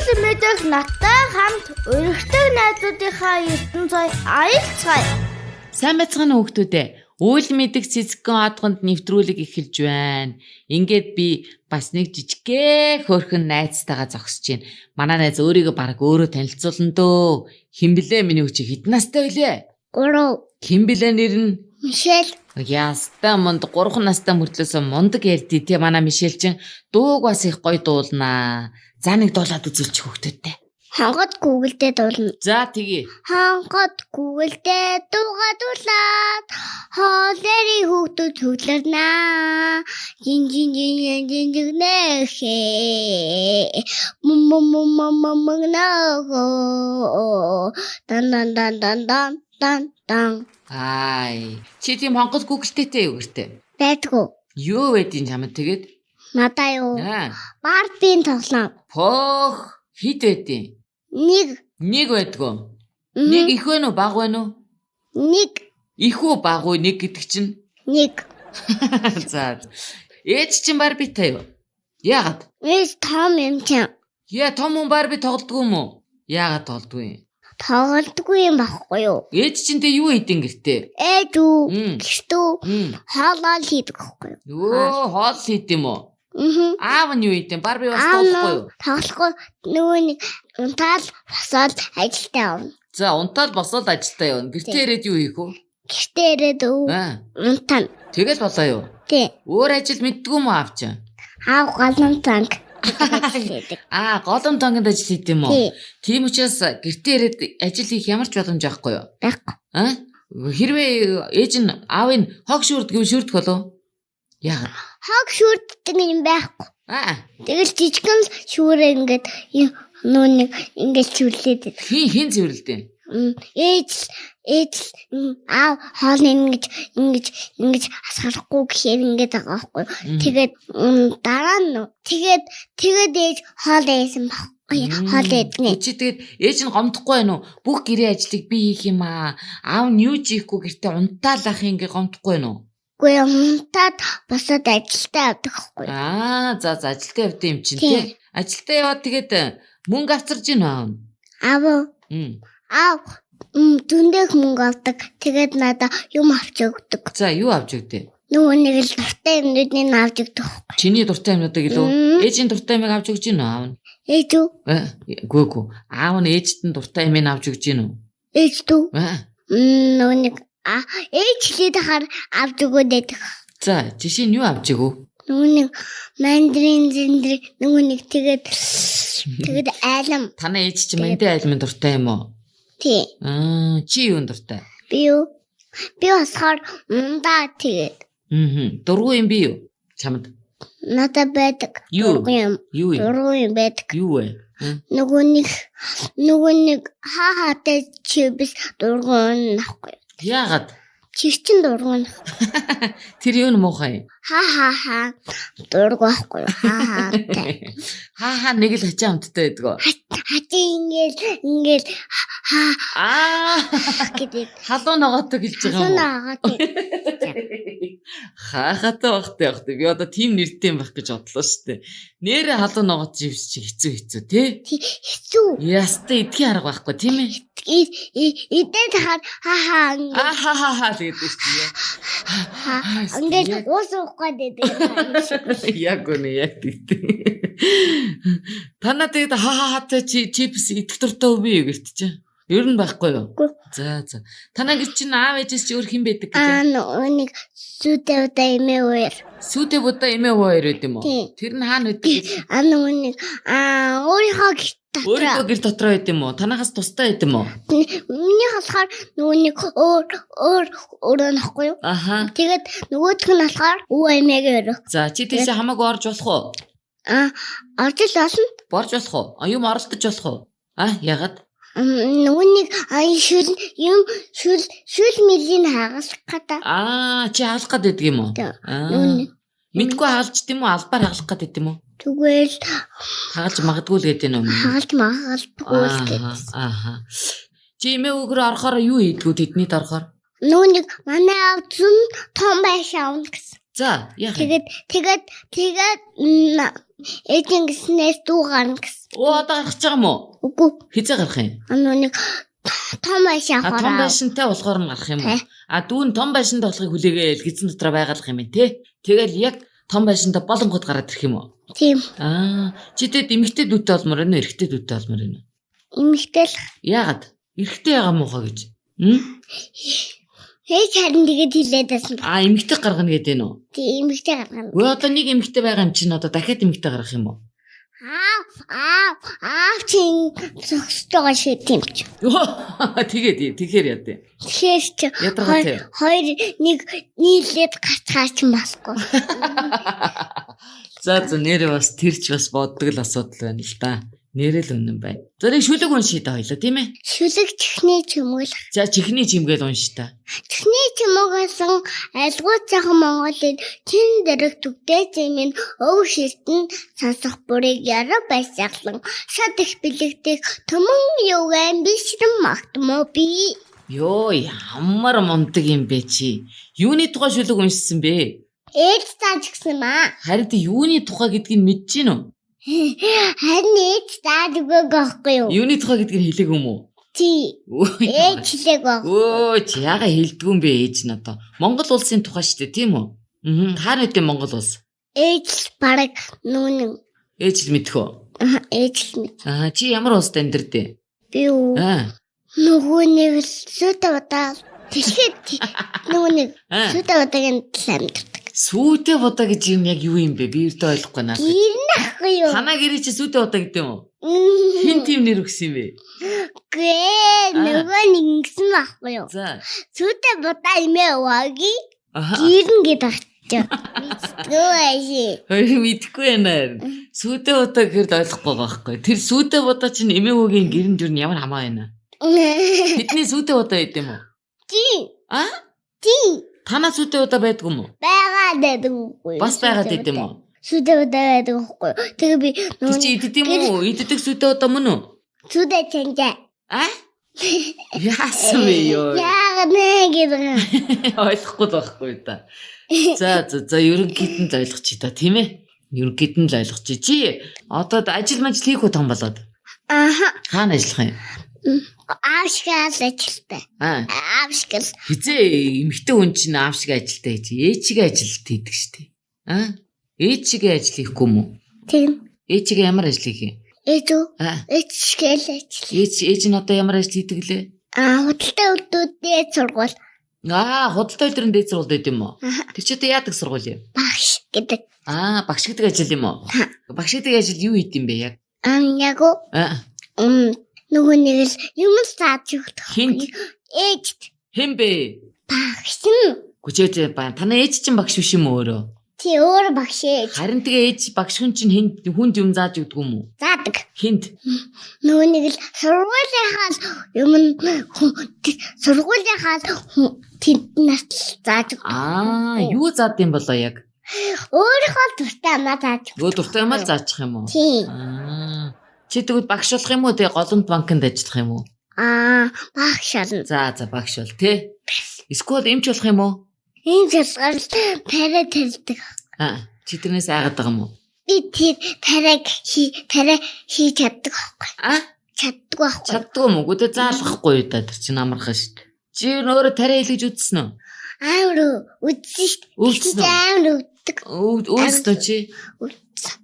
Уулын мэдэх наттай хамт өргөдөг найзуудынхаа ертөнцөй аялцгаая. Сайн байцгаана уу хүүхдүүд ээ. Үйл мэдэх цэцгэн одгонд нэвтрүүлэг эхэлж байна. Ингээд би бас нэг жижигхэн хөөрхөн найзтайгаа зогсож байна. Манай найз өөрийгөө баг өөрөө танилцуулна дөө. Хэн блэ миний хүчи хэдэн настай вэ? 3. Хэн блэ нэр нь? Мишель. Яста монд 3 настай мөртлөөс мундаг ярьдээ тий манай Мишель чин дууг бас их гоё дуулнаа. За нэг дуулаад үзүүлчих хүүхдүүдтэй. Хангад гүгэлдээ дуулна. За тэгье. Хангад гүгэлдээ дуугаад хоолэрийн хүүхдүүд цугларнаа. Жинжинэхээ. Муммуммуммуммагнаа. Дан. Ай. Чи тийм хонгод гүгэлтэйтэй юу гэртээ? Байдгүй. Юу байдیں чамд тэгээд? Надаа юу? Барбийн тоглоом. Пох хит байдیں? Нэг байдгүй. Нэг их вэ нү баг вэ нү? Нэг. Их үү баг уу нэг гэдэг чинь? Нэг. За. Ээж чинь Барбитай юу? Яагаад? Ээж том юм чинь. Яа том хүн Барби тоглодгүй юм уу? Яагаад тоглодгүй юм? Тоглодгүй юм байхгүй юу? Ээж чинь тэ юу хийдэн гэртээ? Ээж үү? Гэртүү. Хоолол хийдэг байхгүй юу? Өө хоол хийдэм үү? Аав нь юу хийдэн? Барби бас тоглохгүй юу? Тоглохгүй нөгөө нэг унтаал босоод ажилдаа явна. За унтаал босоод ажилдаа явна. Гэртээ ирээд юу хийх вэ? Гэртээ ирээд унтана. Тэгэл болоо юу? Тий. Өөр ажил мэддгүй юм аав чинь? Аав голом танк. Голом танганд ажил хийд юм уу? Тийм учраас гэртээ ирээд ажил хийх ямар ч боломж байхгүй юу? Байхгүй. Хэрвээ ээж нь аавын хог шүрд гэв шүрдэх болов? Яагаад? Хог шүрддэг юм байхгүй. Тэгэл жижигхэн шүүрээ ингээд нүүн ингээд чүрлээд. Хин цэвэрлэдэг. Ээж аав хоолны ингэж асгарахгүй гэхээр ингээд байгаа байхгүй. Тэгээд дараа нь тэгээд ээж хоол ээсэн байхгүй. Хоол ээднэ. Чи тэгээд ээж нь гомдохгүй байна уу? Бүх гэрээ ажлыг би хийх юм аа. Аав нь юу ч хийхгүй гэртээ унтаалах ингээ гомдохгүй байна уу? Үгүй унтаад босоод ажилдаа явдаг байхгүй. За ажилдаа явдаг юм чинь тий. Ажилдаа яваад тэгээд мөнгө авчирж гинэ аав. Аав дүндэх мөнгө авдаг. Тэгээд надаа юм авч өгдөг. За юу авч өгдөө? Нөгөө нэг л дуртай юмнуудыг авч өгдөг байхгүй. Чиний дуртай юмнуудыг илүү ээжийн дуртай юмыг авч өгч гинэ аав нь? Ээж үү? Гүйгүй. Аав нь ээжт нь дуртай юмыг авч өгч гинэ үү? Ээж дүү? Нөгөө нэг ээж хэлээд хахаар авч өгөөд байдаг. За жишээ нь юу авч өгөө? Нөгөө нэг мандрин зэндрэг нөгөө нэг тэгээд айлам. Танай ээж чи мандрин айлмын дуртай юм уу? Тий. Чи юунд дуртай? Би юу? Би басгаар ундаа тэгээд. Дургүй юм би юу? Чамд. Надад байдаг. Дургүй юм. Юу юм? Дургүй юм байдаг. Юу вэ? Нөгөө нэг хаатай чи биш дургүй нахгүй. Яагаад? Чи чин дургүй. Тэр юу муухай? Хаа. Дургүй байхгүй. Хаа нэг л хачаа амттай байдаг. Хачаа ингээл гэдэг. Халуун ногоотой хэлж байгаа юм уу? Халуун ногоотой. Хаахатай багтай явах. Би одоо тийм нэртэй юм байх гэж бодлоо шүү дээ. Нэрээ халуун ногоот живс чи хэцүү тий? Хэцүү. Ястай эдгийн арга байхгүй тийм ээ? Идээд хаад хаа гэдэг шүү дээ. Ингээд уус уухгүй дээ. Яг үнэ яг гэдэг. Танаа тэгээд хаатай чипс идэх дуртай уу би юу гэрт чи? Ер нь байхгүй юу? За. Танаа гэр чинь аав ээжээс чи өөр хэн байдаг гэдэг? Нэг сүдэ удаа эмээ хоёр. Сүдэ удаа эмээ хоёр байд юм уу? Тэр нь хаана байдаг? Нэг өөрийнхөө гэр дотор байд юм уу? Танахаас тустай байд юм уу? Миний болохоор нэг өөр нөхгүй юу? Тэгээд нөгөөх нь болохоор өвөө эмээгээр. За чи тийш хамаагүй орж болох уу? Орж л болно. Борж болох уу? Юм оролдож болох уу? Ягаад? Нөгөө нэг шүл мөлийн хагалах гэдэг. Чи хагалах гэдэг юм уу? Мэдгүй хагалж тийм үү? Албаар хагалах гэдэг юм уу? Түгээл хагалж магадгүй л гэдэг юм уу? Хагалж магадгүй л гэдэг. Чи эмээ өгөр орохоор юу хийдгүү тэдний дорохоор? Нөгөө нэг манай аав зүүн том байшаа авна гэсэн. За яах вэ? Тэгээд эдийн гэснээс дүү гарна гэсэн. Одоо гарах гэж байгаа юм уу? Үгүй. Хизээ гарах юм? Нэг том байшаа Том хараа. байшинтай болохоор нь гарах юм уу? Дүүн том байшинтай болохыг хүлээгээл гизэн дотроо байгалах юм байна те. Тэгэл яг том байшинтай болонгод гараад ирэх юм уу? Тийм. Чи тэд эмэгтэй дүүтэй болмоор байна уу? Эрэгтэй дүүтэй болмоор байна уу? Эмэгтэй л. Яагаад? Эрэгтэй байгаа муухай гэж. Хөөе харин тэгээд хэлээд байсан. Эмэгтэй гаргана гэдэг нь үү? Тийм эмэгтэй гаргана. Өө одоо нэг эмэгтэй байгаа юм чинь одоо дахиад эмэгтэй гаргах юм уу? Чин зогсож байгаа шиг тийм ч. Тэгэхээр яа дээ. Тэгэхээр ч хоёр нэг нийлээд гацгаач юм басгүй. За нэрээ бас тэрч бас боддог л асуудал байна л да. Нэрэл үнэн байна. Зэрэг шүлэг уншия та хоёлоо тийм ээ? Шүлэг чихний чимгэл. За чихний чимгээл уншия та. Чихний чимгээлсэн айлгуу цахан Монголын чин дэрэг төгтэй зэмийн өв шилтэн сонсох бүрийг яруу байсаглан шат их бэлэгдэг төмөн юуган бишрэн магтмоо би. Йоо ямар мундаг юм бэ чи. Юуны тухай шүлэг уншсан бэ? Ээж тааж гисэн маа. Харин юуны тухай гэдгийг мэдэж гин үү? Харин ээж тааж өгөөг байхгүй юу? Юуны тухай гэдгийг хэлээг юм уу? Тий. Ээж хэлээг баг. Чи яага хэлдэггүй юм бэ ээж нь одоо. Монгол улсын тухай шүү дээ тийм үү? Хаана үтэ Монгол улс? Ээж бараг нүүн. Ээж л мэдэх үү? Ээж л мэд. Чи ямар улсад амьдардаг? Би юу? Нөгөө нэг л сүтэ удаа. Тэгэхэд нөгөө нэг сүтэ удагийн амьдардаг. Сүтэ удаа гэж юм яг юу юм бэ? Би өөртөө ойлгохгүй наа. Гэрнахгүй юу? Танаа гэрээ чи сүтэ удаа гэдэг юм уу? Хин тийм нэр өгсөн юм бэ? Нөгөө нэг ингэсэн байхгүй юу? За. Сүтэ удаа имээ уваги. Гэрн гэдэг ачаа. Мэдхгүй байна. Сүтэ удаа гэхэд ойлгохгүй байгаа байхгүй. Тэр сүтэ удаа чинь эмээ өвгийн гэрэн дүр нь ямар хамаа байна? Бидний сүтэ удаа байд юм уу? Тий. Тий. Танаа сүтэ удаа байдгүй юм уу? Байгаад байдаггүй. Бас байгаад байд юм уу? Сүтэ удаа байдаг байхгүй. Тэгээ би нөгөө чи иддэг юм уу? Иддэг сүтэ удаа мөн үү? Сүтэ чанжаа. Яасан бэ ёо? Яагаад нэ гэдэг. Ойлгохгүй байхгүй да. За ерөнхийд нь л ойлгочих та тийм ээ? Ерөнхийд нь л ойлгочих. Чи одоо ажил хийх үү том болоод? Хаана ажиллах юм? Аавшгаас ажилтай. Аавшгаас. Хизээ эмэгтэй хүн чинь аавшиг ажилтай гэж ээжигээ ажилт хийдэг штеп. Ээжигээ ажил хийхгүй юм уу? Тийм. Ээжигээ ямар ажил хийх юм? Ээж ээжигээ ажил. Ээж нь одоо ямар ажил хийдэг лээ? Худалдаа үйлдвэрийн сургууль. Худалдаа үйлдвэрийн дээд сургууль гэдэг юм уу? Тэр чи одоо яадаг сургууль юм? Багш гэдэг. Багш гэдэг ажил юм уу? Багш гэдэг ажил юу хийд юм бэ яг? Яг нөгөө нэг л юм зааж өгдөг. Хинт? Ээжт. Хэн бэ? Багш нь. Гүчээд танаа ээж чинь багш биш юм өөрөө? Тий өөр багш ээж. Харин тэгээ ээж багш хүн чинь хүнд юм зааж өгдөг юм уу? Заадаг. Хинт? Нөгөө нэг л сургуулийнхаа тэнд нас зааж өгдөг. Юу заад юм болоо яг? Өөрийнхөө дуртай амаа зааж өгдөг. Дуртай амаа л заачих юм уу? Тий. Чи тэгвэл багш болох юм уу? Тэгээ голомт банкнд ажиллах юм уу? Багш болно. За багш бол тий. Эсвэл эмч болох юм уу? Эмч болохоор тарай тарьдаг. Чи тэрнээс айгаад байгаа юм уу? Би тэр тарай хийж чаддаг байхгүй. Чаддаг байхгүй. Чаддаг юм уу? Гэхдээ заалгахгүй юу та тэр чинь амархан шүү дээ. Чи өөрөө тарай хэлж үзсэн үү? Үзсэн шүү дээ. Амар өгдөг. Өөстөө чи?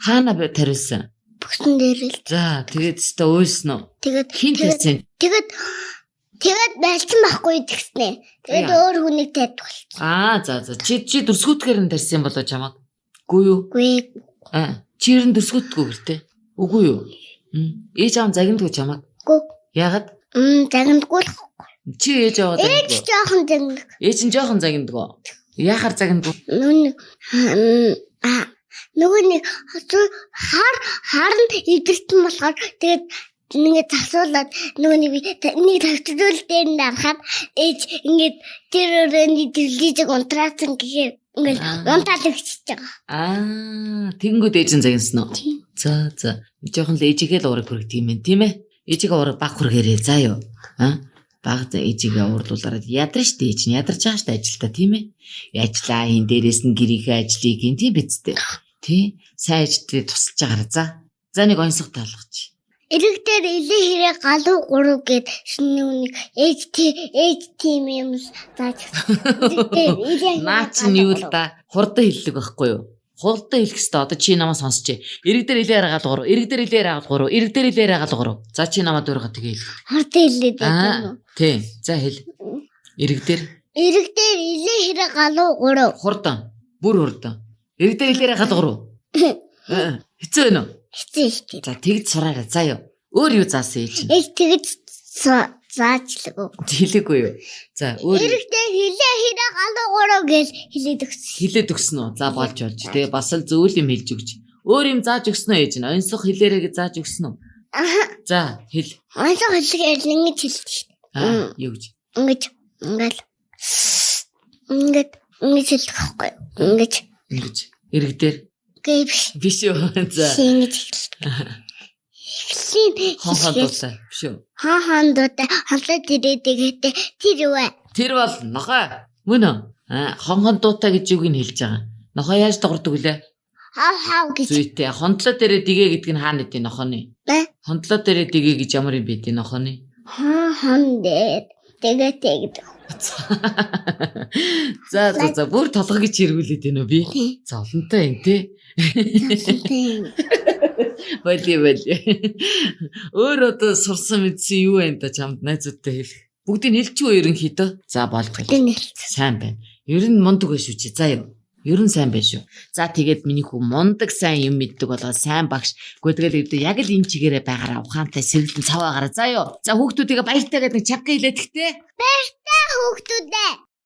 Хаана бай тариулсан? Бүсэн дээр л. За тэгээд өстө уйлсан уу? Тэгээд хин хэлсэн. Тэгээд байлцсан байхгүй тэгснэ. Тэгээд өөр хүнийг тайдаг болсон. За чи дөрсгүүтгэр нь тарьсан болоо чамаг. Үгүй юу? Үгүй. Чи ер нь дөрсгүүдгүй гэртээ. Үгүй юу? Ээж аав загиндгүй чамаг. Үгүй. Яагаад? Загиндгүй л. Чи ээж аваад загиндгүй. Ээж жоохон загиндгүй. Ээж нь жоохон загиндгүй. Яахаар загиндгүй? Нөгөө нэг харанд идэрсэн болохоор тэгээд ингээд засуулаад нөгөө нэг тагтруулал дээр нь арахад ээж ингээд тэр өрөөний дэлгийжиг унтраасан гэхээр ингээд унтаал өгчөж байгаа. Тэгэнгүүт ээж нь загинсан уу? За. Жоохон л ээжигээ л ураг хүргдэг юм байна тийм ээ? Ээжигээ ураг баг хүргээрээ заа юу? Баг ээжигээ уурлуулаад ядарна штэ ээж нь ядарч байгаа штэ ажилдаа тийм ээ. Яажлаа хин дээрээс нь гэрийнхээ ажлыг гин тийм биз дээ. Тий. Сайн ээжтэй тусалж байгаараа за. За нэг онцлог таалгач. Ирэг дээр илээ хэрэг галуу гурав гэд шинэ үнийг ээж тийм юм зааж. Наа чи юу л да хурдан хэллэг байхгүй юу? Хурдан хэлэх хэвээр одоо чи намаа сонсчээ. Ирэг дээр илээ хараад гурав. Ирэг дээр илээ хараад гурав. Ирэг дээр илээ хараад гурав. За чи намаа дөрөг тэгээ хэл. Хурдан хэлээд байна уу? Тийм. За хэл. Ирэг дээр илээ хэрэг галуу гурав. хурдан. Бүр хурдан. Ирэг дээр илээ хараад гурав. Хэцүү вэ нөө? Хэцүү шүү дээ. За тэгж сураарай. За юу. Өөр юу заасан ээж нь? Ээж тэгж заажлаг. Хэлээгүй юу? За өөр Ирэгтэй илээ хэрэг галуу гурав гэж хэлээд өгсөн. хэлээд өгсөн үү? За болж. Тэгээ бас л зөв юм хэлж өгч. Өөр юм зааж өгсөн үү ээж нь? Онцлог хэлээрээ гэж зааж өгсөн үү? За хэл. Онцлог хэллэгээр ингэж хэлдэг шүү дээ. Юу гэж? Ингэж хэлдэг байхгүй. Ингэж. Ирэг дээр Гэвш. биш үү? За. Ингэж хэлдэг. Хон дуутай биш үү? Хаандуутай хандлаад ирээдэгтэй тэр вэ? Тэр бол нохой. Мөн үү? Хон дуутай гэж юуг нь хэлж байгаа. Нохой яаж дурдаг вүлээ? Хав гэж. Зүйтэй. Хондлоо дээрээ дэгээ гэдэг нь хаана идэв нохоны? Хондлоо дээрээ дэгээ гэж ямар юм бэ дээ нохоны? Хон дээр тэгээтэй гэдэг. За бүр толгой гэж хэрэгүүлээд байна уу би? Зовлонтой юм те. Боли. Өөр одоо сурсан мэдсэн юу байна да чамд найзуудтай хэлэх. Бүгдийг хэлчихв ерөнхийдөө. За болж байна. Сайн байна. Ер нь мундаг байх шүү чи. За юу. Ер нь сайн байх шүү. За тэгээд миний хүү мундаг сайн юм мэддэг болоо сайн багш. Гэхдээ тэгэл яг л энэ чигээрээ байгаараа ухаантай сэргэлэн цав байгаараа. За юу. За хүүхдүүдээ баяртай гэдэг нэг чавка хэлээд ихтэй. Баяртай хүүхдүүдээ.